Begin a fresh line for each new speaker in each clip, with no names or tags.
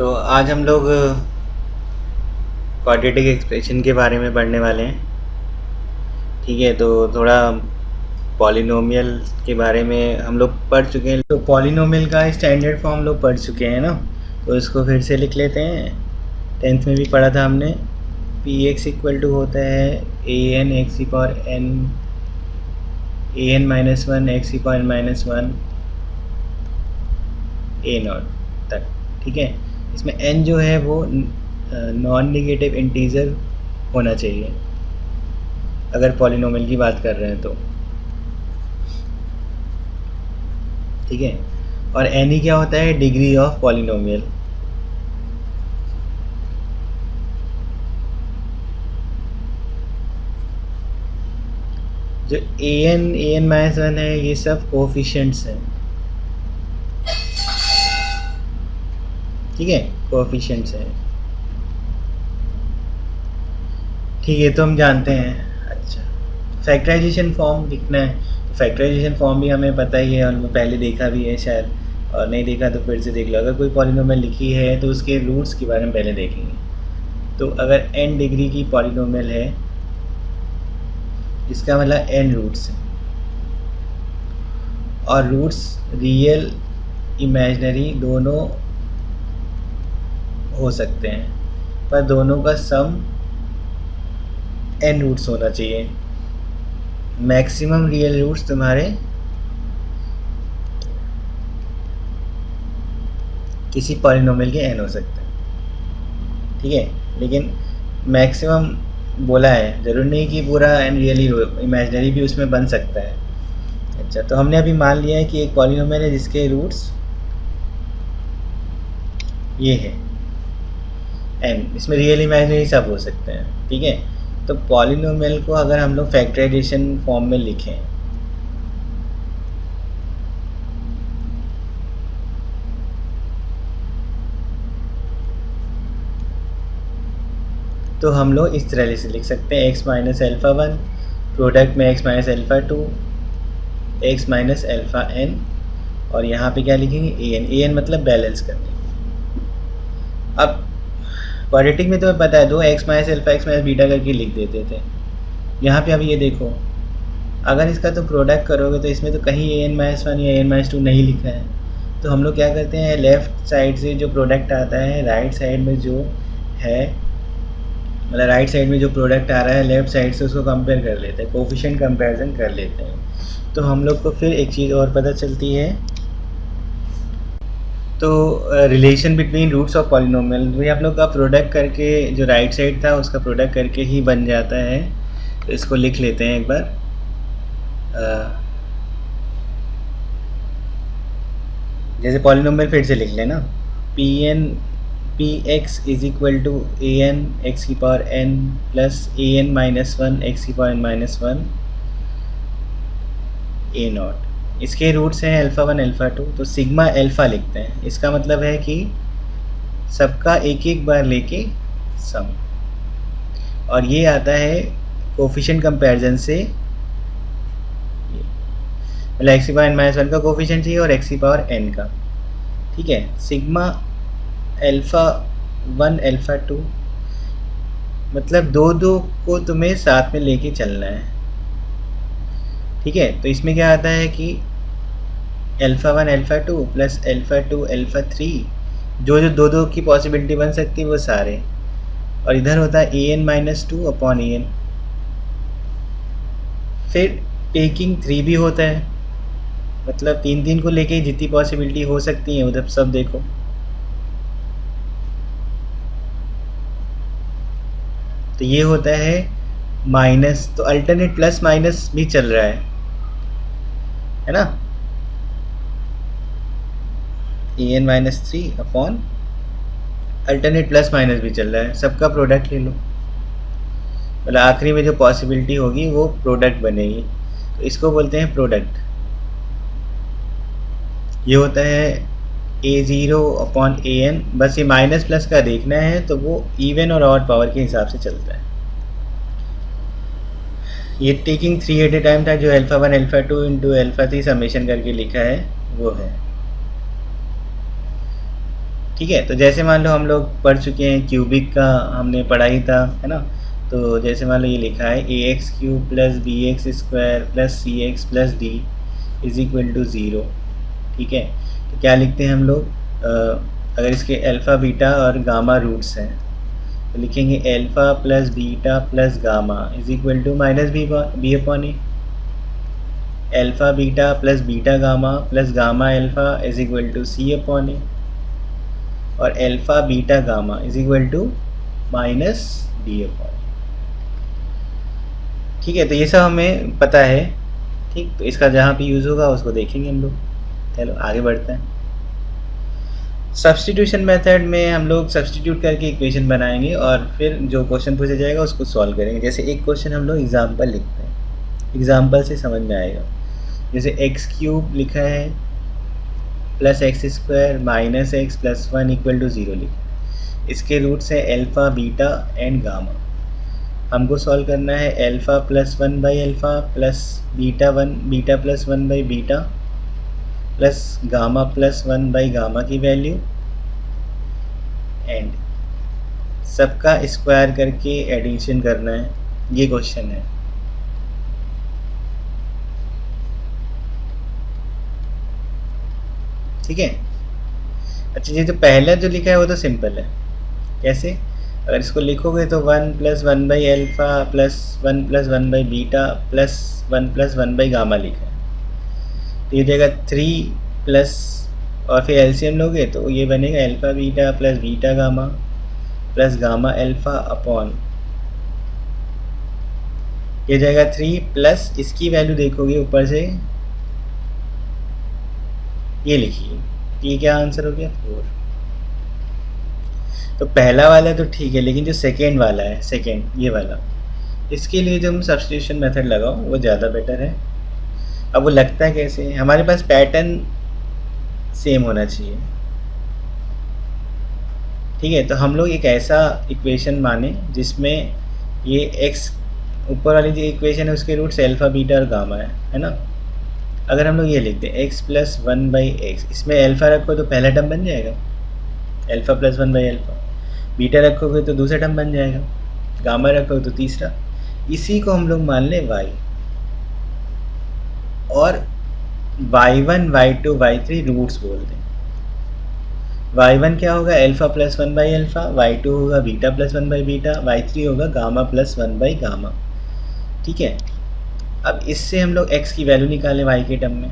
तो आज हम लोग क्वाड्रेटिक एक्सप्रेशन के बारे में पढ़ने वाले हैं। ठीक है, तो थोड़ा पॉलिनोमियल के बारे में हम लोग पढ़ चुके हैं। तो पॉलिनोमियल का स्टैंडर्ड फॉर्म हम लोग पढ़ चुके हैं ना, तो इसको फिर से लिख लेते हैं। 10th में भी पढ़ा था हमने। पी एक्स इक्वल टू होता है ए एन एक्स की power n a N minus one x की पावर माइनस वन ए नॉट तक। ठीक है, इसमें n जो है वो नॉन नेगेटिव इंटीजर होना चाहिए अगर पॉलिनोमियल की बात कर रहे हैं तो। ठीक है, और n ही क्या होता है? Degree of polynomial. जो ए एन माइनस वन है ये सब कोफिशिएंट्स हैं। ठीक है, कोफिशिएंट्स हैं। ठीक है, तो हम जानते हैं। अच्छा, फैक्टराइजेशन फॉर्म लिखना है तो फैक्टराइजेशन फॉर्म भी हमें पता ही है और मैं पहले देखा भी है शायद, और नहीं देखा तो फिर से देख लो। अगर कोई पॉलिनोमियल लिखी है तो उसके रूट्स के बारे में पहले देखेंगे। तो अगर n डिग्री की पॉलिनोमियल है इसका मतलब n रूट्स है, और रूट्स रियल इमेजिनरी दोनों हो सकते हैं, पर दोनों का सम n रूट्स होना चाहिए। मैक्सिमम रियल रूट्स तुम्हारे किसी पॉलिनोमियल के n हो सकते हैं। ठीक है, लेकिन मैक्सिमम बोला है, ज़रूर नहीं कि पूरा n रियली इमेजिनरी भी उसमें बन सकता है। अच्छा, तो हमने अभी मान लिया है कि एक पॉलिनोमियल है जिसके रूट्स ये है n, इसमें रियल इमेजिनरी सब हो सकते हैं। ठीक है, तो पॉलिनोमियल को अगर हम लोग फैक्टराइजेशन फॉर्म में लिखें तो हम लोग इस तरह से लिख सकते हैं x minus alpha one product में x minus alpha two x minus alpha n, और यहाँ पे क्या लिखेंगे? ए एन मतलब बैलेंस करने। अब क्वाड्रेटिक में तो पता है दो x minus alpha x minus beta करके लिख देते थे। यहाँ पे अब ये देखो, अगर इसका तो प्रोडक्ट करोगे तो इसमें तो कहीं ए एन माइनस वन या ए एन माइनस टू नहीं लिखा है। तो हम लोग क्या करते हैं, लेफ़्ट साइड से जो प्रोडक्ट आता है राइट साइड में जो है, मतलब राइट साइड में जो प्रोडक्ट आ रहा है लेफ़्ट साइड से उसको कंपेयर कर लेते हैं, कोफिशिएंट कंपैरिजन कर लेते हैं। तो हम लोग को फिर एक चीज़ और पता चलती है, तो relation between roots of polynomial वही आप लोग का प्रोडक्ट करके जो राइट साइड था उसका प्रोडक्ट करके ही बन जाता है। तो इसको लिख लेते हैं एक बार। जैसे पॉलिनोमियल फिर से लिख लेना, P X is equal to A N x की power N plus A N minus one x की पावर एन माइनस वन ए नॉट। इसके रूट्स हैं अल्फ़ा वन अल्फ़ा टू, तो सिग्मा अल्फ़ा लिखते हैं। इसका मतलब है कि सबका एक एक बार लेके सम, और ये आता है कोफिशिएंट कंपैरिजन से, मतलब एक्स की पावर एन माइनस वन का कोफिशिएंट चाहिए और एक्स की पावर एन का। ठीक है, sigma alpha one alpha to मतलब दो दो को तुम्हें साथ में लेके चलना है। ठीक है, तो इसमें क्या आता है कि alpha one alpha two plus alpha two alpha three, जो जो दो दो की पॉसिबिलिटी बन सकती है वो सारे, और इधर होता है a N minus two upon A N. फिर टेकिंग थ्री भी होता है, मतलब तीन तीन को लेके जितनी पॉसिबिलिटी हो सकती है उधर सब देखो। तो ये होता है माइनस, तो अल्टरनेट प्लस माइनस भी चल रहा है ना, a N minus three upon alternate plus minus भी चल रहा है। सबका प्रोडक्ट ले लो, मतलब आखिरी में जो पॉसिबिलिटी होगी वो प्रोडक्ट बनेगी, तो इसको बोलते हैं प्रोडक्ट। ये होता है ए ज़ीरो अपॉन ए एन, बस ये माइनस प्लस का देखना है तो वो इवन और ऑड पावर के हिसाब से चलता है। ये taking three at a time था, जो alpha one alpha two into alpha three summation करके लिखा है वो है। ठीक है, तो जैसे मान लो हम लोग पढ़ चुके हैं क्यूबिक का, हमने पढ़ा ही था, है ना। तो जैसे मान लो ये लिखा है a x cube plus b x square plus c x plus d is equal to zero. ठीक है, तो क्या लिखते हैं हम लोग, अगर इसके अल्फ़ा बीटा और गामा रूट्स हैं तो लिखेंगे alpha plus beta plus gamma is equal to minus b upon a. Alpha beta plus beta gamma plus gamma alpha is equal to c upon a, और alpha beta gamma is equal to minus d upon. ठीक है, तो ये सब हमें पता है। ठीक, तो इसका जहाँ पे यूज़ होगा उसको देखेंगे हम लोग। चलो आगे बढ़ते हैं। सब्स्टिट्यूशन मेथड में हम लोग सब्स्टिट्यूट करके इक्वेशन बनाएंगे और फिर जो क्वेश्चन पूछा जाएगा उसको सॉल्व करेंगे। जैसे एक क्वेश्चन हम लोग एग्जाम्पल लिखते हैं, एग्जाम्पल से समझ में आएगा। जैसे एक्स क्यूब लिखा है plus X square minus X plus one equal to zero लिखा। इसके रूट्स है अल्फ़ा बीटा एंड गामा। हमको सॉल्व करना है alpha plus one by alpha plus beta plus one by beta plus gamma plus one by gamma की value and सबका square करके addition करना है। ये क्वेश्चन है। ठीक है, अच्छा ये जो पहला जो लिखा है वो तो सिंपल है। कैसे, अगर इसको लिखोगे तो one plus one by alpha plus one by beta plus one by gamma लिखा है। तो ये जाएगा थ्री प्लस, और फिर एलसीएम लोगे तो ये बनेगा alpha beta plus beta gamma plus gamma alpha upon, ये जाएगा थ्री प्लस इसकी वैल्यू देखोगे ऊपर से ये लिखिए, ये क्या आंसर हो गया 4। तो पहला वाला तो ठीक है, लेकिन जो सेकेंड वाला है, सेकेंड ये वाला, इसके लिए जो हम सब्स्टिट्यूशन मेथड लगाओ वो ज़्यादा बेटर है। अब वो लगता है कैसे, हमारे पास पैटर्न सेम होना चाहिए। ठीक है, तो हम लोग एक ऐसा इक्वेशन माने जिसमें ये एक्स ऊपर वाली जो इक्वेशन है उसके रूट्स अल्फ़ा बीटा और गामा है ना। अगर हम लोग ये लिखते हैं x plus one by x, इसमें अल्फ़ा रखो तो पहला टर्म बन जाएगा alpha plus one by alpha, beta रखोगे तो दूसरा टर्म बन जाएगा, गामा रखोगे तो तीसरा। इसी को हम लोग मान लें y, और y1 y2 y3 रूट्स बोल दें। y1 क्या होगा alpha plus one by alpha, y2 होगा beta plus one by beta, y3 होगा gamma plus one by gamma. ठीक है, अब इससे हम लोग x की वैल्यू निकालें y के टर्म में,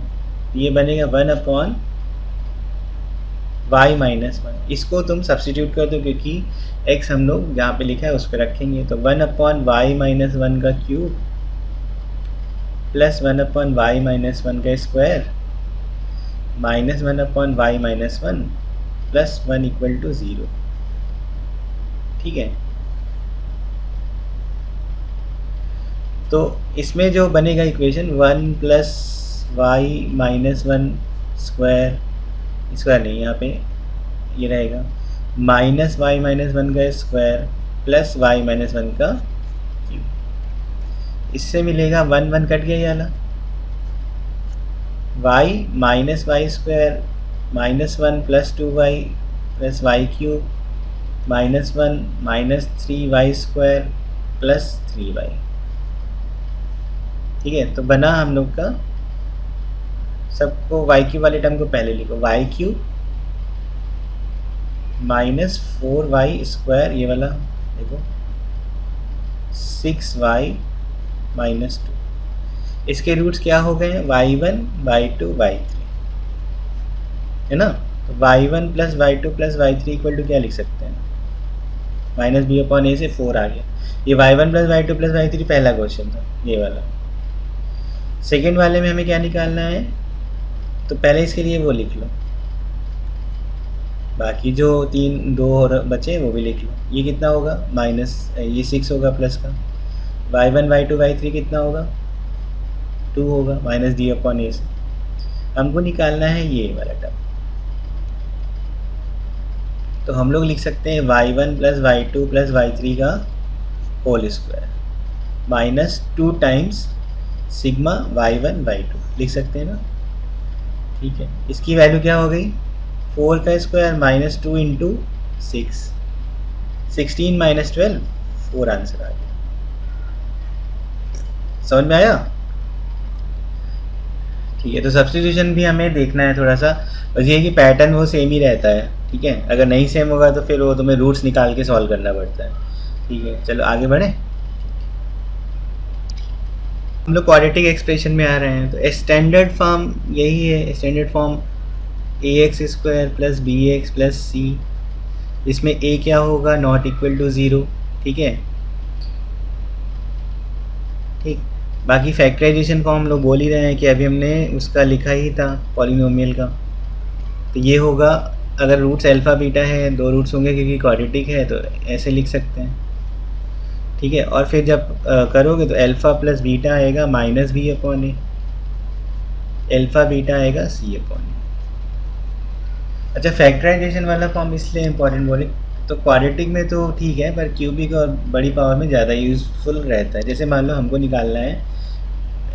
ये बनेगा one upon y minus one. इसको तुम सब्स्टिट्यूट कर दो क्योंकि x हम लोग जहाँ पे लिखा है उस पर रखेंगे। तो one upon y minus one का cube plus one upon y minus one का square minus one upon y minus one plus one equal to zero. ठीक है, तो इसमें जो बनेगा equation one plus y minus one square नहीं, यहाँ पे ये रहेगा माइनस वाई माइनस वन का square plus y minus one का क्यूब। इससे मिलेगा वन वन कट गया ये वाला, y minus Y square minus one plus two Y plus Y cube minus one minus three Y square plus three Y. ठीक है, तो बना हम लोग का, सबको वाई क्यूब वाले टर्म को पहले लिखो, Y cube minus four Y square, ये वाला देखो सिक्स वाई माइनस टू। इसके रूट्स क्या हो गए हैं Y one Y two Y three, है ना। तो Y one plus Y two plus Y three equal to क्या लिख सकते हैं, माइनस बी अपॉन ए से 4 आ गया। ये Y one plus Y two plus Y three पहला क्वेश्चन था, ये वाला। सेकेंड वाले में हमें क्या निकालना है, तो पहले इसके लिए वो लिख लो, बाकी जो दो और बचे वो भी लिख लो। ये कितना होगा माइनस, ये 6 होगा प्लस का, Y one Y two Y three कितना होगा 2 होगा माइनस डी अपॉन ए से। हमको निकालना है ये वाला टर्म, तो हम लोग लिख सकते हैं Y one plus Y two plus Y three का whole square minus 2 times sigma y one Y two लिख सकते हैं ना। ठीक है, इसकी वैल्यू क्या हो गई 4 का square minus 2 into 6, 16 minus 12, 4 answer आ गया। समझ में आया? ठीक है, तो सब्स्टिट्यूशन भी हमें देखना है थोड़ा सा, बस ये कि पैटर्न वो सेम ही रहता है। ठीक है, अगर नहीं सेम होगा तो फिर वो तुम्हें रूट्स निकाल के सॉल्व करना पड़ता है। ठीक है, चलो आगे बढ़े। हम लोग क्वाड्रेटिक एक्सप्रेशन में आ रहे हैं, तो स्टैंडर्ड फॉर्म यही है। Standard form a x square plus b x plus c, इसमें ए क्या होगा, नॉट इक्वल टू 0। ठीक है, ठीक। बाकी फैक्टराइजेशन फॉर्म हम लोग बोल ही रहे हैं कि अभी हमने उसका लिखा ही था पॉलिनोमियल का। तो ये होगा, अगर रूट्स अल्फ़ा बीटा है, 2 रूट्स होंगे क्योंकि क्वाड्रेटिक है, तो ऐसे लिख सकते हैं। ठीक है, और फिर जब करोगे तो अल्फ़ा प्लस बीटा आएगा minus b upon a, alpha beta आएगा सी अपॉन ए। अच्छा, फैक्टराइजेशन वाला फॉर्म इसलिए इम्पोर्टेंट बोले तो क्वाड्रेटिक में तो ठीक है, पर क्यूबिक और बड़ी पावर में ज़्यादा यूज़फुल रहता है। जैसे मान लो हमको निकालना है,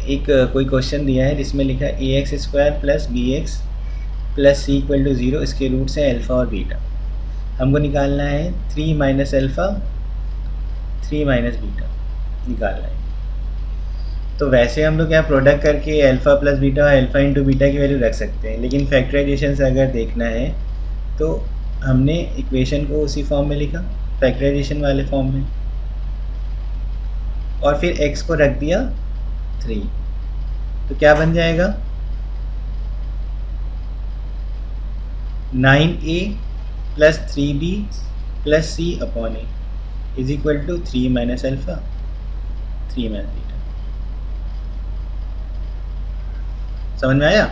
एक कोई क्वेश्चन दिया है जिसमें लिखा है a x square plus b x plus c equal to 0, इसके रूट्स हैं अल्फ़ा और बीटा। हमको निकालना है 3 माइनस अल्फ़ा 3 माइनस बीटा निकालना है। तो वैसे हम लोग क्या प्रोडक्ट करके alpha plus beta, alpha into beta की वैल्यू रख सकते हैं, लेकिन फैक्टराइजेशन से अगर देखना है तो हमने इक्वेशन को उसी फॉर्म में लिखा, फैक्टराइजेशन वाले फॉर्म में, और फिर x को रख दिया 3। तो क्या बन जाएगा, 9a plus 3b plus c upon A is equal to 3 minus alpha 3 minus beta. समझ में आया?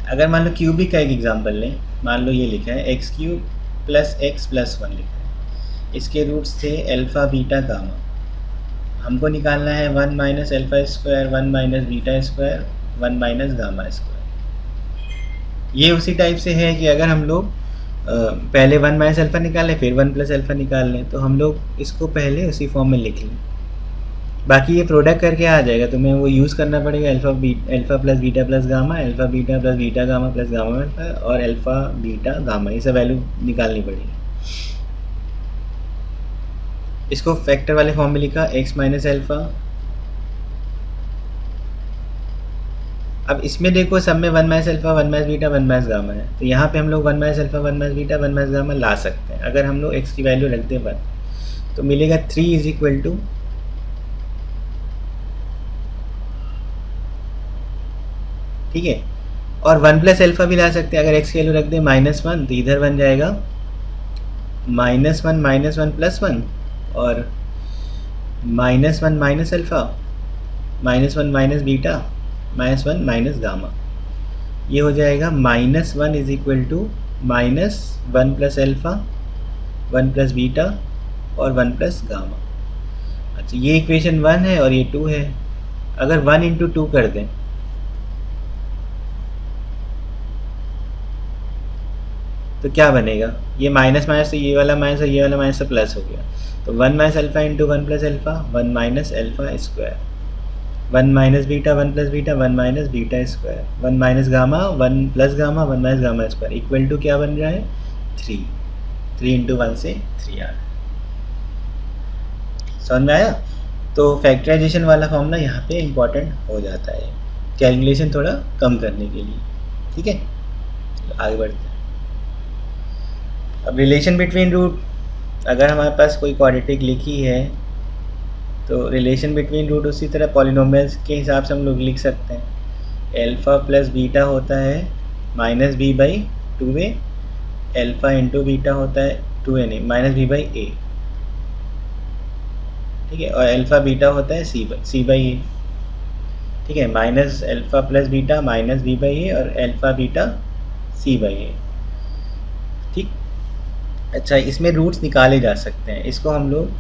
अगर मान लो क्यूबिक का एक एग्जांपल लें, मान लो ये लिखा है x cube plus x plus 1 लिखा है, इसके रूट्स थे अल्फ़ा बीटा गामा। हमको निकालना है 1 minus alpha square 1 minus beta square 1 minus gamma square. ये उसी टाइप से है कि अगर हम लोग पहले 1 माइनस अल्फ़ा निकाल लें फिर 1 प्लस अल्फ़ा निकाल लें, तो हम लोग इसको पहले उसी फॉर्म में लिख लें। बाकी ये प्रोडक्ट करके आ जाएगा, तुम्हें वो यूज़ करना पड़ेगा alpha plus beta plus gamma, alpha beta plus beta gamma plus gamma alpha, और अल्फ़ा बीटा गामा, ये सब वैल्यू निकालनी पड़ेगी। इसको फैक्टर वाले फॉर्म में लिखा x माइनस अल्फ़ा। अब इसमें देखो सब में 1 minus alpha 1 minus beta 1 minus gamma है, तो यहाँ पे हम लोग 1 minus alpha 1 minus beta 1 minus gamma ला सकते हैं। अगर हम लोग x की वैल्यू रख दें 1, तो मिलेगा 3 इज इक्वल टू, ठीक है, और 1 प्लस अल्फ़ा भी ला सकते हैं। अगर x की वैल्यू रख दें -1, तो इधर बन जाएगा -1 माइनस 1 प्लस 1, और -1 minus alpha -1 minus beta -1 minus gamma. ये हो जाएगा -1 is equal to -1 plus alpha 1 plus beta और 1 प्लस गामा। अच्छा, ये इक्वेशन 1 है और ये 2 है। अगर 1 इंटू 2 कर दें तो क्या बनेगा, ये माइनस माइनस तो ये वाला माइनस और ये वाला माइनस से प्लस हो गया, तो 1 minus alpha into 1 plus alpha 1 minus alpha square, 1 minus beta 1 plus beta 1 minus beta square, 1 minus gamma 1 plus gamma 1 minus gamma square equal to क्या बन रहा है 3। 3 इंटू 1 से 3 आ रहा है। समझ में आया? तो फैक्टराइजेशन वाला फॉर्मूला यहाँ पे इम्पॉर्टेंट हो जाता है कैलकुलेशन थोड़ा कम करने के लिए। ठीक है, आगे बढ़ते हैं। अब रिलेशन बिटवीन रूट, अगर हमारे पास कोई क्वाड्रेटिक लिखी है तो रिलेशन बिटवीन रूट उसी तरह पॉलिनोमियल्स के हिसाब से हम लोग लिख सकते हैं। अल्फ़ा प्लस बीटा होता है minus B by 2a, alpha into beta होता है 2a नहीं माइनस बी बाई ए, ठीक है, और अल्फ़ा बीटा होता है सी बाई ए, ठीक है, minus alpha plus beta minus B by a और alpha beta c by a. ठीक, अच्छा, इसमें रूट्स निकाले जा सकते हैं, इसको हम लोग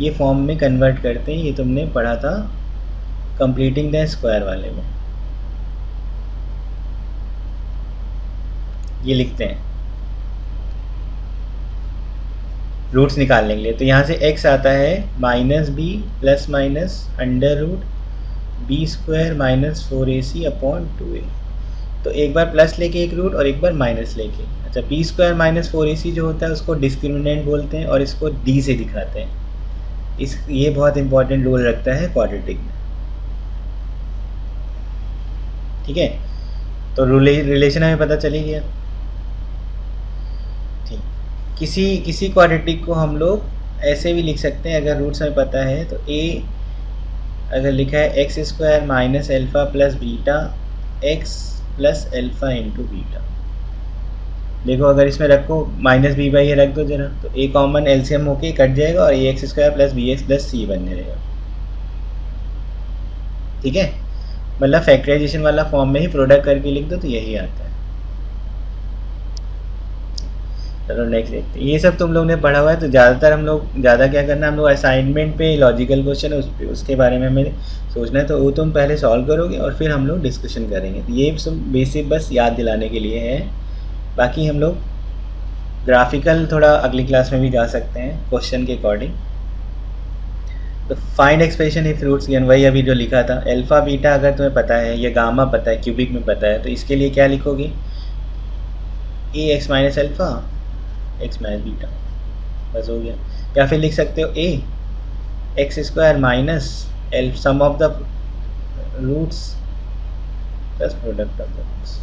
ये फॉर्म में कन्वर्ट करते हैं। ये तुमने पढ़ा था कंप्लीटिंग द स्क्वायर वाले में, ये लिखते हैं रूट्स निकालने के लिए। तो यहाँ से x आता है minus B plus minus under root B square minus 4ac upon 2a। तो एक बार प्लस लेके एक रूट और एक बार माइनस लेके। अच्छा, बी स्क्वायर माइनस 4ac जो होता है उसको डिस्क्रिमिनेंट बोलते हैं और इसको डी से दिखाते हैं। ये बहुत इंपॉर्टेंट रोल रखता है क्वाड्रेटिक में। ठीक है, तो रिलेशन हमें पता चली गया। ठीक, किसी क्वाड्रेटिक को हम लोग ऐसे भी लिख सकते हैं अगर रूट्स हमें पता है। तो ए अगर लिखा है X square minus alpha plus beta x plus alpha into beta. देखो अगर इसमें रखो माइनस बी बाई ए रख दो जरा, तो ए कॉमन एलसीएम होके कट जाएगा और a x square plus b x plus c बन जाएगा। ठीक है, मतलब फैक्टराइजेशन वाला फॉर्म में ही प्रोडक्ट करके लिख दो तो यही आता है। चलो नेक्स्ट देखते हैं। ये सब तुम लोग ने पढ़ा हुआ है, तो ज़्यादातर हम लोग ज़्यादा क्या करना है, हम लोग असाइनमेंट पे लॉजिकल क्वेश्चन है उसके बारे में हमें सोचना है, तो वो तुम पहले सॉल्व करोगे और फिर हम लोग डिस्कशन करेंगे। तो ये सब बेसिक बस याद दिलाने के लिए है। बाकी हम लोग ग्राफिकल थोड़ा अगली क्लास में भी जा सकते हैं क्वेश्चन के अकॉर्डिंग। तो find expression if roots given, वही अभी जो लिखा था। अल्फ़ा बीटा अगर तुम्हें पता है, या गामा पता है, क्यूबिक में पता है, तो इसके लिए क्या लिखोगे, a x minus alpha x minus beta, बस हो गया। या फिर लिख सकते हो a x square minus L sum of the roots plus product of the roots.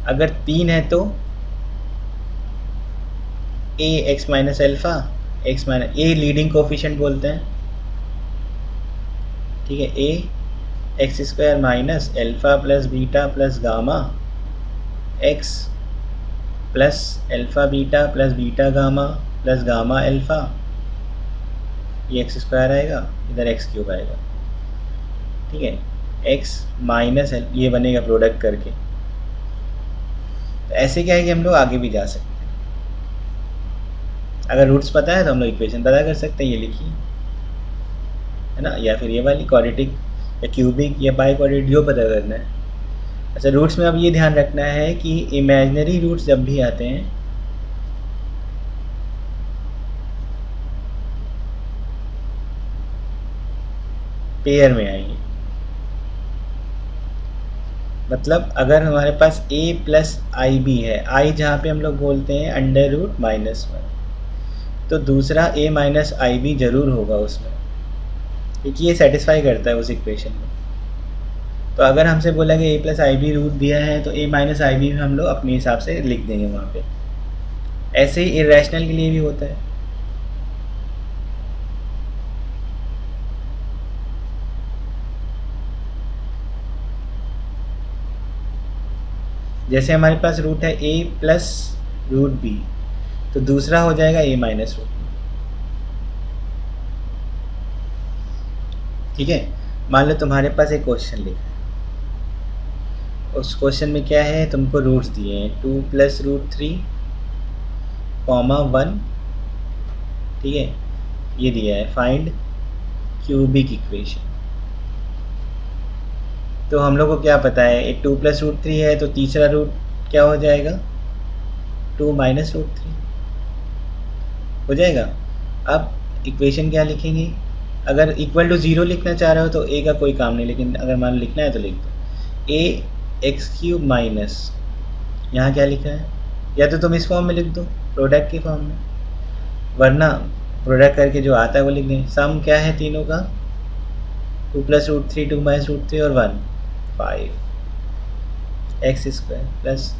अगर 3 है तो a x minus alpha x minus, a leading coefficient बोलते हैं। ठीक है, a x square minus alpha plus beta plus gamma x plus alpha beta plus beta gamma plus gamma alpha, ये x square आएगा, इधर एक्स क्यूब आएगा। ठीक है, एक्स माइनस ये बनेगा प्रोडक्ट करके। तो ऐसे क्या है कि हम लोग आगे भी जा सकते हैं। अगर रूट्स पता है तो हम लोग इक्वेशन पता कर सकते हैं, ये लिखिए, है ना, या फिर ये वाली क्वाड्रेटिक या क्यूबिक या बाई क्वाड्रेटिक जो पता करना है। अच्छा, रूट्स में अब ये ध्यान रखना है कि इमेजिनरी रूट्स जब भी आते हैं पेयर में आएंगे। मतलब अगर हमारे पास a प्लस आई बी है, i जहाँ पे हम लोग बोलते हैं अंडर रूट माइनस 1, तो दूसरा a माइनस आई बी जरूर होगा उसमें, क्योंकि ये सेटिस्फाई करता है उस इक्वेशन में। तो अगर हमसे बोला कि a plus I B root दिया है तो a माइनस आई बी हम लोग अपने हिसाब से लिख देंगे वहाँ पे। ऐसे ही इरेशनल के लिए भी होता है। जैसे हमारे पास रूट है a प्लस रूट बी, तो दूसरा हो जाएगा a माइनस रूट बी। ठीक है, मान लो तुम्हारे पास एक क्वेश्चन लिखा है, उस क्वेश्चन में क्या है, तुमको रूट्स दिए हैं 2 प्लस रूट 3 कॉमा 1। ठीक है, ये दिया है फाइंड क्यूबिक इक्वेशन। तो हम लोग को क्या पता है, एक 2 प्लस रूट 3 है, तो तीसरा रूट क्या हो जाएगा, 2 माइनस रूट 3 हो जाएगा। अब इक्वेशन क्या लिखेंगे, अगर इक्वल टू 0 लिखना चाह रहे हो तो a का कोई काम नहीं, लेकिन अगर मान लो लिखना है तो लिख दो a एक्स क्यूब माइनस, यहाँ क्या लिखा है, या तो तुम इस फॉर्म में लिख दो प्रोडक्ट के फॉर्म में, वरना प्रोडक्ट करके जो आता है वो लिख दें। सम क्या है तीनों का, 2 प्लस रूट 3 2 माइनस रूट 3 और 1 5 एक्स स्क्वायर प्लस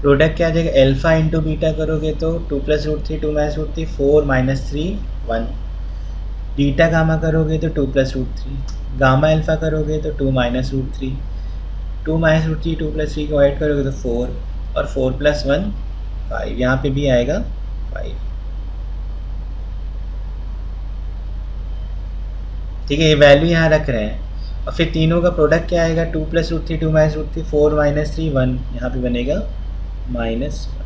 प्रोडक्ट क्या आ जाएगा, एल्फा इंटू बीटा करोगे तो 2 plus root 3 2 minus root 3 4 minus 3 1, beta gamma करोगे तो 2 प्लस रूट 3, गामा एल्फा करोगे तो 2 minus root 3, 2 minus root 3 2 plus 3 को ऐड करोगे तो 4 और 4 प्लस 1 5, यहाँ पे भी आएगा 5। ठीक है, ये वैल्यू यहाँ रख रहे हैं और फिर तीनों का प्रोडक्ट क्या आएगा, 2 plus root 3 2 minus root 3 4 minus 3 1, यहाँ पे बनेगा माइनस 1।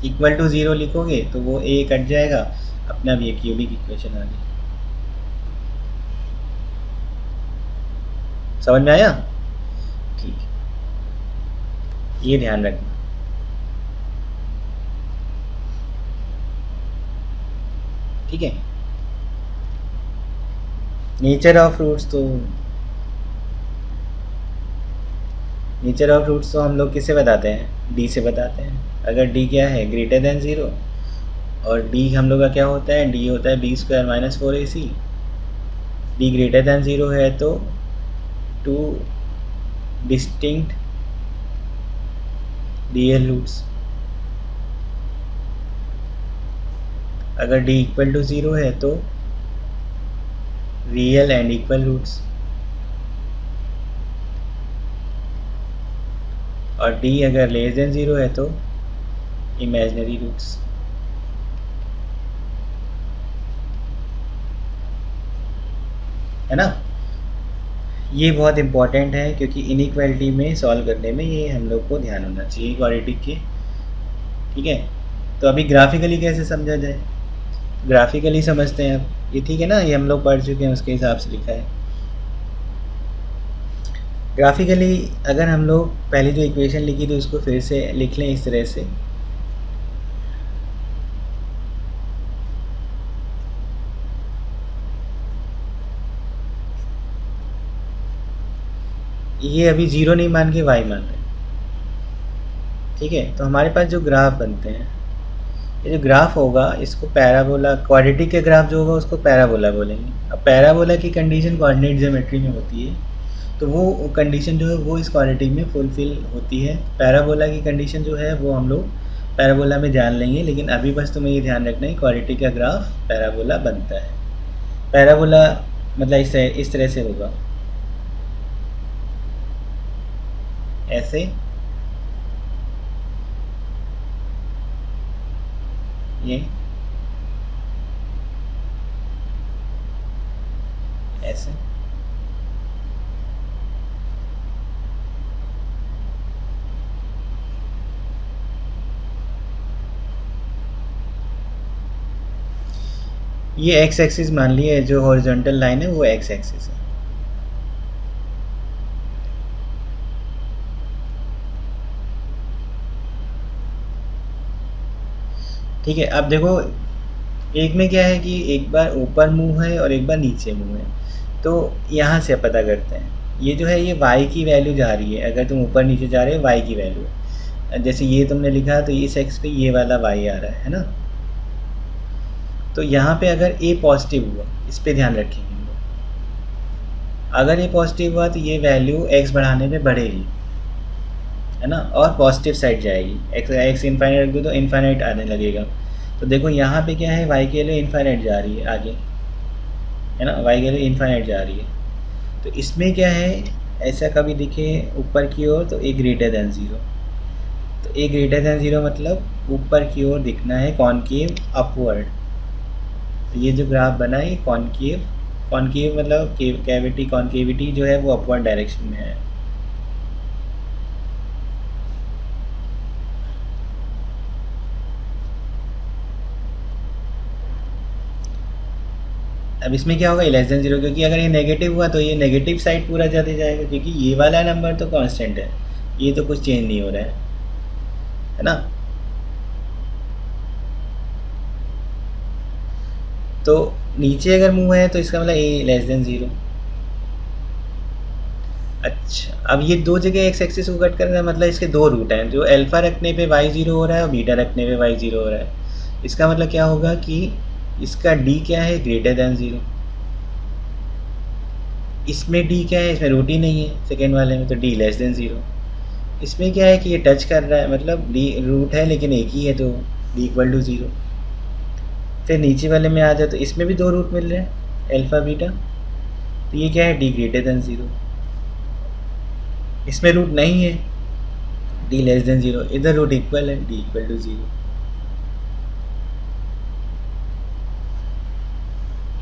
इक्वल टू 0 लिखोगे तो वो a कट जाएगा, अपना भी एक क्यूबिक इक्वेशन आ गई। समझ में आया? ठीक है, ये ध्यान रखना। ठीक है, नेचर ऑफ रूट्स तो नेचर ऑफ रूट्स तो हम लोग किससे बताते हैं, डी से बताते हैं। अगर डी क्या है, ग्रेटर देन 0, और डी हम लोग का क्या होता है, डी होता है B square minus 4ac। D greater than 0 है तो 2 डिस्टिंक्ट रियल रूट्स। अगर डी इक्वल टू 0 है तो रियल एंड इक्वल रूट्स, और डी अगर लेस देन 0 है तो इमेजिनरी रूट्स। है ना, ये बहुत इम्पॉर्टेंट है क्योंकि इनइक्वालिटी में सॉल्व करने में ये हम लोग को ध्यान होना चाहिए क्वाड्रेटिक के। ठीक है, तो अभी ग्राफिकली कैसे समझा जाए, ग्राफिकली समझते हैं अब। ये ठीक है ना, ये हम लोग पढ़ चुके हैं, उसके हिसाब से लिखा है। ग्राफिकली अगर हम लोग पहले जो इक्वेशन लिखी थी उसको फिर से लिख लें इस तरह से, ये अभी 0 नहीं मान के y मान रहे हैं। ठीक है, तो हमारे पास जो ग्राफ बनते हैं, ये जो ग्राफ होगा इसको पैराबोला, क्वाड्रेटिक के ग्राफ जो होगा उसको पैराबोला बोलेंगे। अब पैराबोला की कंडीशन कोऑर्डिनेट ज्योमेट्री में होती है, तो वो कंडीशन जो है वो इस क्वाड्रेटिक में फुलफिल होती है। पैराबोला की कंडीशन जो है वो हम लोग पैराबोला में जान लेंगे, लेकिन अभी बस तुम्हें ये ध्यान रखना है क्वाड्रेटिक का ग्राफ पैराबोला बनता है। पैराबोला मतलब इस तरह से होगा, ऐसे, ये ऐसे, ये एक्स एक्सिस मान लिया, जो हॉरिजॉन्टल लाइन है वो एक्स एक्सिस है। ठीक है, अब देखो एक में क्या है कि एक बार ऊपर मुंह है और एक बार नीचे मुंह है, तो यहाँ से पता करते हैं। ये जो है ये y की वैल्यू जा रही है, अगर तुम ऊपर नीचे जा रहे हो y की वैल्यू है। जैसे ये तुमने लिखा तो इस x पे ये वाला y आ रहा है ना, तो यहाँ पे अगर a पॉजिटिव हुआ, इस पे ध्यान रखेंगे हम लोग। अगर ये पॉजिटिव हुआ तो ये वैल्यू x बढ़ाने पे बढ़ेगी, है ना, और पॉजिटिव साइड जाएगी। x इनफाइनाइट रख दो तो इनफाइनाइट आने लगेगा। तो देखो यहाँ पे क्या है, y के लिए इनफाइनाइट जा रही है आगे, है ना, y के लिए इनफाइनाइट जा रही है। तो इसमें क्या है, ऐसा कभी दिखे ऊपर की ओर तो a ग्रेटर देन 0, तो a ग्रेटर देन 0 मतलब ऊपर की ओर दिखना है, कॉनकेव अपवर्ड। तो ये जो ग्राफ बना है कॉनकेव, कॉनकेव मतलब कैविटी, कॉनकेविटी जो है वो अपवर्ड डायरेक्शन में है। अब इसमें क्या होगा, लेस देन 0, क्योंकि अगर ये नेगेटिव हुआ तो ये नेगेटिव साइड पूरा जाते जाएगा, क्योंकि ये वाला नंबर तो कांस्टेंट है, ये तो कुछ चेंज नहीं हो रहा है ना। तो नीचे अगर मुंह है तो इसका मतलब ए लेस देन 0। अच्छा, अब ये दो जगह एक्स एक्सिस को कट करना है, मतलब इसके दो रूट हैं, जो अल्फा रखने पे y 0 हो रहा है और बीटा रखने पे y 0 हो रहा है। इसका मतलब क्या होगा कि इसका d क्या है, ग्रेटर देन 0। इसमें d क्या है, इसमें रूट ही नहीं है सेकेंड वाले में, तो d लेस देन 0। इसमें क्या है कि ये टच कर रहा है, मतलब d रूट है लेकिन एक ही है, तो d इक्वल टू 0। फिर नीचे वाले में आ जाए तो इसमें भी दो रूट मिल रहे हैं, अल्फा बीटा, तो ये क्या है, d ग्रेटर देन 0। इसमें रूट नहीं है, d लेस देन 0, इधर रूट इक्वल है, d इक्वल टू 0।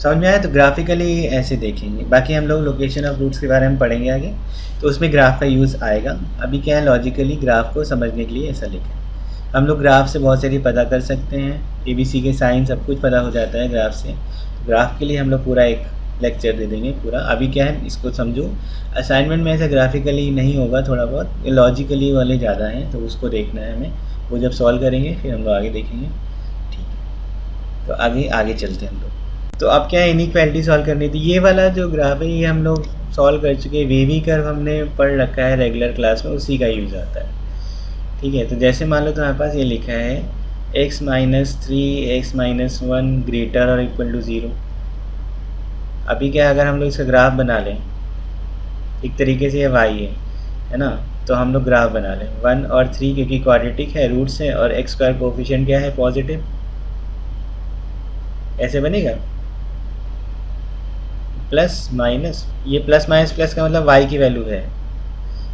समझ में आया। तो ग्राफिकली ऐसे देखेंगे, बाकी हम लोग लोकेशन ऑफ रूट्स के बारे में पढ़ेंगे आगे, तो उसमें ग्राफ का यूज़ आएगा। अभी क्या है, लॉजिकली ग्राफ को समझने के लिए ऐसा लिखें। हम लोग ग्राफ से बहुत सारी पता कर सकते हैं, ABC के साइन सब कुछ पता हो जाता है ग्राफ से। ग्राफ के लिए हम लोग पूरा एक लेक्चर दे देंगे पूरा। अभी क्या है, इसको समझो, असाइनमेंट में ऐसा ग्राफिकली नहीं होगा, थोड़ा बहुत लॉजिकली वाले ज़्यादा हैं, तो उसको देखना है हमें। वो जब सॉल्व करेंगे फिर हम लोग आगे देखेंगे। ठीक है, तो आगे चलते हैं हम लोग। तो अब क्या है, इनइक्वालिटी सॉल्व करनी थी। ये वाला जो ग्राफ है ये हम लोग सॉल्व कर चुके हैं, वेवी कर्व हमने पढ़ रखा है रेगुलर क्लास में, उसी का यूज़ आता है। ठीक है, तो जैसे मान लो तुम्हारे पास ये लिखा है x minus 3 x minus 1 greater और इक्वल टू 0। अभी क्या अगर हम लोग इसका ग्राफ बना लें, एक तरीके से ये y है ना, तो हम लोग ग्राफ बना लें 1 और 3 क्योंकि क्वाड्रेटिक है, रूट्स है, और एक्स स्क्वायर कोफिशिएंट क्या है, पॉजिटिव। ऐसे बनेगा प्लस माइनस, ये प्लस माइनस प्लस का मतलब y की वैल्यू है।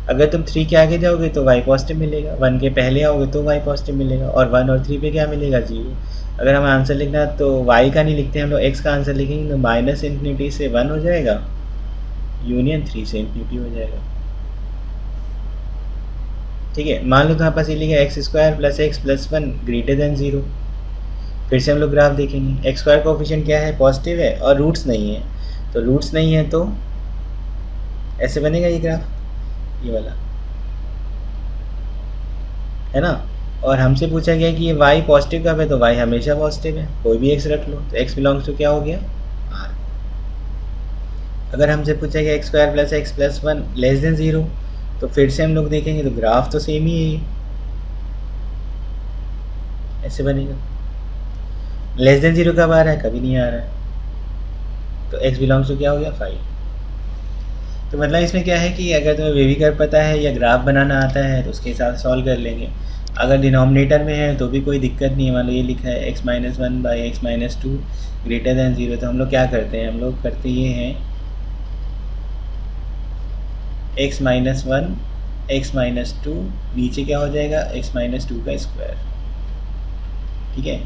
अगर तुम 3 के आगे जाओगे तो y पॉजिटिव मिलेगा, 1 के पहले आओगे तो y पॉजिटिव मिलेगा, और 1 और 3 पे क्या मिलेगा, 0। अगर हमें आंसर लिखना है तो y का नहीं लिखते हम लोग, x का आंसर लिखेंगे, तो माइनस इन्फिनिटी से 1 हो जाएगा, यूनियन 3 से इन्फिनिटी हो जाएगा। ठीक है, मान लो तुम्हारे पास ये लिखा x square plus x plus 1 greater than 0। फिर से हम लोग ग्राफ देखेंगे, एक्स स्क्वायर कोफिशिएंट क्या है, पॉजिटिव है, और रूट्स नहीं है, तो रूट्स नहीं है तो ऐसे बनेगा ये ग्राफ, ये वाला है ना। और हमसे पूछा गया कि ये y पॉजिटिव कब है, तो y हमेशा पॉजिटिव है, कोई भी x रख लो, तो x बिलोंग्स टू क्या हो गया, r। अगर हमसे पूछा गया x square plus x plus 1 less than 0, तो फिर से हम लोग देखेंगे तो ग्राफ तो सेम ही है, ये ऐसे बनेगा। लेस देन 0 कब आ रहा है, कभी नहीं आ रहा है, तो x बिलोंग्स टू क्या हो गया, 5। तो मतलब इसमें क्या है कि अगर तुम्हें वेवी कर्व पता है या ग्राफ बनाना आता है तो उसके हिसाब से सॉल्व कर लेंगे। अगर डिनोमिनेटर में है तो भी कोई दिक्कत नहीं है, मान लो ये लिखा है x minus 1 by x minus 2 greater than 0, तो हम लोग क्या करते हैं, हम लोग करते ये हैं x माइनस 1 एक्स माइनस 2, नीचे क्या हो जाएगा, x माइनस 2 का स्क्वायर। ठीक है,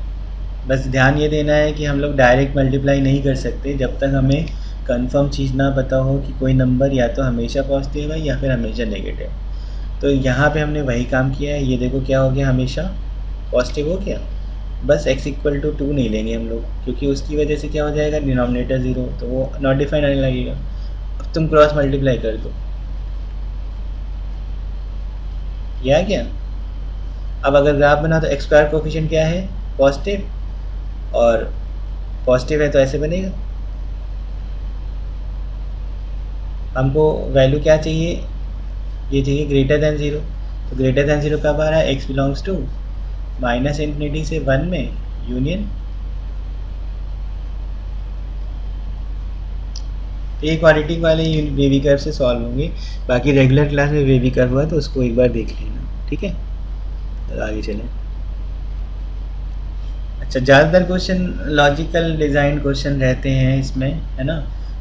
बस ध्यान ये देना है कि हम लोग डायरेक्ट मल्टीप्लाई नहीं कर सकते जब तक हमें कंफर्म चीज़ ना पता हो कि कोई नंबर या तो हमेशा पॉजिटिव है या फिर हमेशा नेगेटिव। तो यहाँ पे हमने वही काम किया है, ये देखो क्या हो गया, हमेशा पॉजिटिव हो गया। बस x इक्वल टू 2 नहीं लेंगे हम लोग, क्योंकि उसकी वजह से क्या हो जाएगा, डिनोमिनेटर 0, तो वो नॉट डिफाइन आने लगेगा। अब तुम क्रॉस मल्टीप्लाई कर दो, ये आ गया। अब अगर ग्राफ बना तो एक्स स्क्वायर कोफिशिएंट क्या है, पॉजिटिव, और पॉजिटिव है तो ऐसे बनेगा। हमको वैल्यू क्या चाहिए, ये चाहिए ग्रेटर दैन 0, तो ग्रेटर दैन 0 कब आ रहा है, x belongs to minus infinity से 1 में यूनियन। तो ये क्वाड्रेटिक वाले वेवी कर्व से सॉल्व होंगे, बाकी रेगुलर क्लास में वेवी कर्व हुआ तो उसको एक बार देख लेना। ठीक है, तो आगे चलें। अच्छा, ज़्यादातर क्वेश्चन लॉजिकल डिज़ाइन क्वेश्चन रहते हैं इसमें, है ना,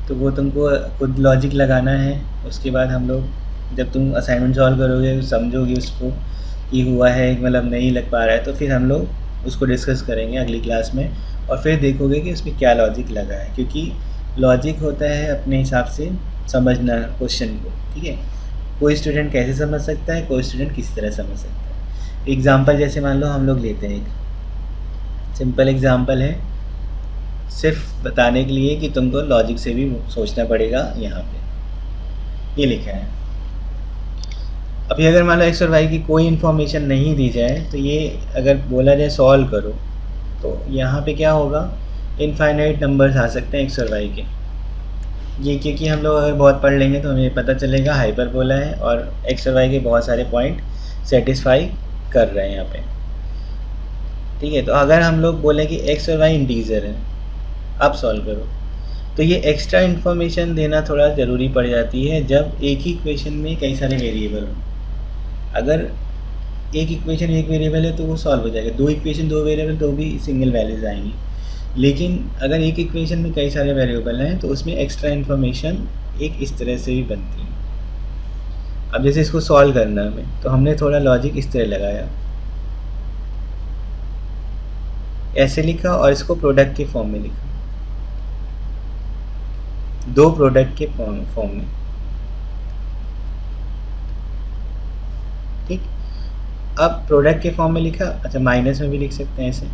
तो वो तुमको खुद लॉजिक लगाना है। उसके बाद हम लोग जब तुम असाइनमेंट सॉल्व करोगे, समझोगे उसको कि हुआ है मतलब नहीं लग पा रहा है, तो फिर हम लोग उसको डिस्कस करेंगे अगली क्लास में, और फिर देखोगे कि उसमें क्या लॉजिक लगा है, क्योंकि लॉजिक होता है अपने हिसाब से समझना क्वेश्चन को। ठीक है, कोई स्टूडेंट कैसे समझ सकता है, कोई स्टूडेंट किसी तरह समझ सकता है। एग्जाम्पल जैसे मान लो हम लोग लेते हैं, एक सिंपल एग्जाम्पल है, सिर्फ बताने के लिए कि तुमको लॉजिक से भी सोचना पड़ेगा। यहाँ पे ये लिखा है, अभी अगर मान लो एक्स और वाई की कोई इन्फॉर्मेशन नहीं दी जाए, तो ये अगर बोला जाए सॉल्व करो, तो यहाँ पे क्या होगा, इनफाइनाइट नंबर्स आ सकते हैं एक्स और वाई के। ये क्योंकि हम लोग अगर बहुत पढ़ लेंगे तो हमें पता चलेगा हाइपरबोला है और एक्स और वाई के बहुत सारे पॉइंट सेटिस्फाई कर रहे हैं यहाँ पे। ठीक है, तो अगर हम लोग बोलें कि एक्स और वाई इंटीजर है, अब सॉल्व करो, तो ये एक्स्ट्रा इन्फॉर्मेशन देना थोड़ा ज़रूरी पड़ जाती है जब एक ही इक्वेशन में कई सारे वेरिएबल हो। अगर एक इक्वेशन एक वेरिएबल है तो वो सॉल्व हो जाएगा, दो इक्वेशन दो वेरिएबल तो भी सिंगल वैल्यूज आएंगी। लेकिन अगर एक इक्वेशन में कई सारे वेरिएबल हैं तो उसमें एक्स्ट्रा इन्फॉर्मेशन एक इस तरह से भी बनती है। अब जैसे इसको सॉल्व करना हमें, तो हमने थोड़ा लॉजिक इस तरह लगाया, ऐसे लिखा और इसको प्रोडक्ट के फॉर्म में लिखा, दो प्रोडक्ट के फॉर्म में। ठीक, अब प्रोडक्ट के फॉर्म में लिखा, अच्छा माइनस में भी लिख सकते हैं ऐसे।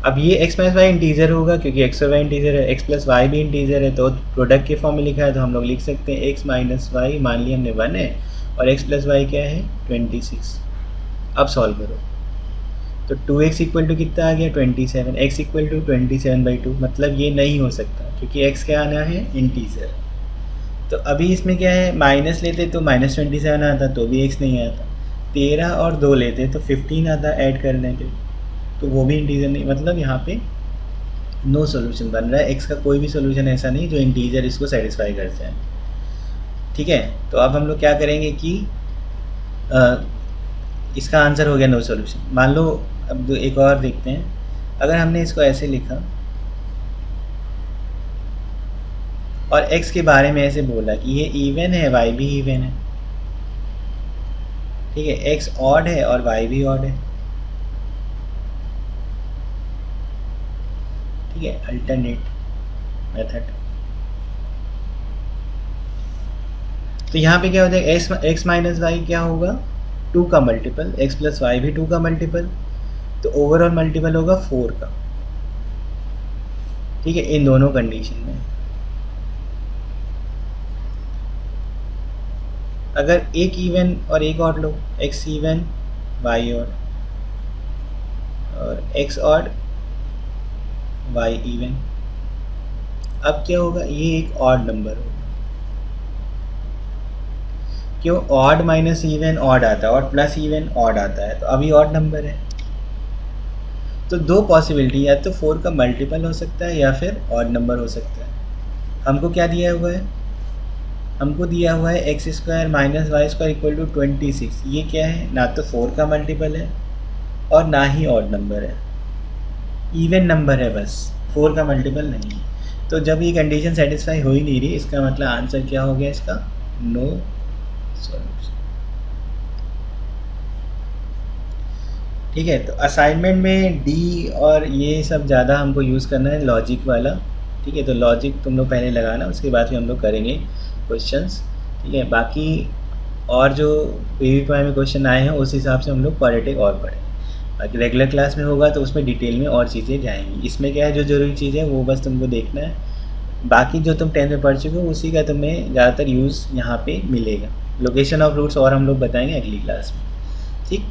अब ये x माइनस वाई इंटीजर होगा क्योंकि x और y इंटीजर है, x प्लस वाई भी इंटीजर है, तो प्रोडक्ट के फॉर्म में लिखा है तो हम लोग लिख सकते हैं x माइनस वाई, मान लिया हमने 1 है और x प्लस वाई क्या है 26। अब सॉल्व करो तो 2x इक्वल टू कितना आ गया 27, x इक्वल टू 27/2, मतलब ये नहीं हो सकता क्योंकि x क्या आना है इंटीजर। तो अभी इसमें क्या है, माइनस लेते तो -27 आता, तो भी x नहीं आता, 13 और 2 लेते तो 15 आता ऐड करने पे, तो वो भी इंटीजर नहीं, मतलब यहाँ पे नो सॉल्यूशन बन रहा है। x का कोई भी सॉल्यूशन ऐसा नहीं जो इंटीजर इसको सेटिस्फाई कर जाए। ठीक है, तो अब हम लोग क्या करेंगे कि इसका आंसर हो गया नो सॉल्यूशन। मान लो अब एक और देखते हैं, अगर हमने इसको ऐसे लिखा और x के बारे में ऐसे बोला कि ये इवन है, y भी इवन है, ठीक है, x ऑड है और y भी ऑड है, ठीक है, अल्टरनेट मेथड। तो यहाँ पे क्या हो जाएगा, x माइनस वाई क्या होगा 2 का मल्टीपल, x प्लस वाई भी 2 का मल्टीपल, तो ओवरऑल मल्टीपल होगा 4 का। ठीक है, इन दोनों कंडीशन में अगर एक इवन और एक ऑड लो, x इवन y ऑड और x ऑड y इवन, अब क्या होगा, ये एक ऑड नंबर होगा, क्यों, ऑड माइनस इवन ऑड आता है और प्लस इवन ऑड आता है, तो अभी ऑड नंबर है। तो दो पॉसिबिलिटी, या तो 4 का मल्टीपल हो सकता है या फिर ऑड नंबर हो सकता है। हमको क्या दिया हुआ है, हमको दिया हुआ है X square minus Y square equal to 26। ये क्या है, ना तो 4 का मल्टीपल है और ना ही ऑड नंबर है, इवन नंबर है बस, 4 का मल्टीपल नहीं है। तो जब ये कंडीशन सेटिस्फाई हो ही नहीं रही, इसका मतलब आंसर क्या हो गया इसका, नो सॉल्यूशन। ठीक है, तो असाइनमेंट में डी और ये सब ज़्यादा हमको यूज़ करना है, लॉजिक वाला। ठीक है, तो लॉजिक तुम लोग पहले लगाना, उसके बाद फिर हम लोग करेंगे क्वेश्चंस। ठीक है, बाकी और जो PVPY में क्वेश्चन आए हैं उस हिसाब से हम लोग क्वाड्रेटिक और पढ़ेंगे। बाकी रेगुलर क्लास में होगा तो उसमें डिटेल में और चीज़ें जाएंगी। इसमें क्या है, जो ज़रूरी चीज़ है वो बस तुमको देखना है, बाकी जो तुम 10th में पढ़ चुके हो उसी का तुम्हें ज़्यादातर यूज़ यहाँ पे मिलेगा। लोकेशन ऑफ रूट्स और हम लोग बताएंगे अगली क्लास में। ठीक।